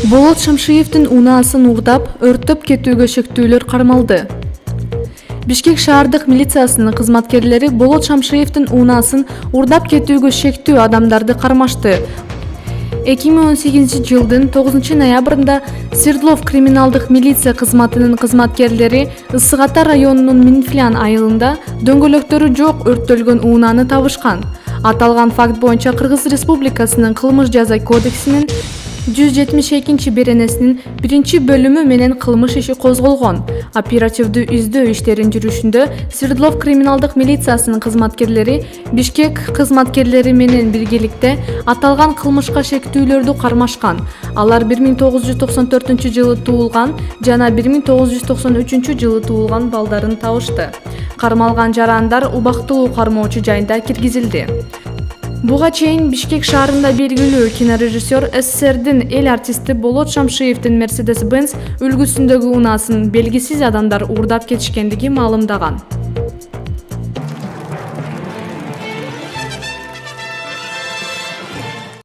Болот Шамшиевдин унаасын уурдап, өрттөп кетүүгө шектүүлөр кармалды. Бишкек шаардык милициясынын кызматкерлери Болот Шамшиевдин унаасын уурдап кетүүгө шектүү адамдарды кармашты. 2018 жылдын 9 ноябрында Свердлов криминалдык милиция кызматынын кызматкерлери Ысык Ата районунун Минфлян айылында дөңгөлөктөрү жок өрттөлгөн унааны табышкан. Аталган факт боюнча Кыргыз Республикасынын кылмыш жаза кодексинин 172 беренесинин 1-бөлүмү менен кылмыш иши козголгон. Оперативдүү издөө иштерин жүрүшүндө Свердлов криминалдык милициясынын кызматкерлери Бишкек кызматкерлери менен биргеликте аталган кылмышка шектүүлөрдү кармашкан. Алар 1994 жылы туулган жана 1993 жылы туулган балдарын табышты. Кармалган жарандар убактылуу кармоочу жайында киргизилди. Буга чейин Бишкек шаарында белгилүү кинорежиссер СССРдин эл артисти Болот Шамшиевдин Mercedes-Benz үлгүсүндөгү унаасын белгисиз адамдар уурдап кетишкендиги маалымдаган.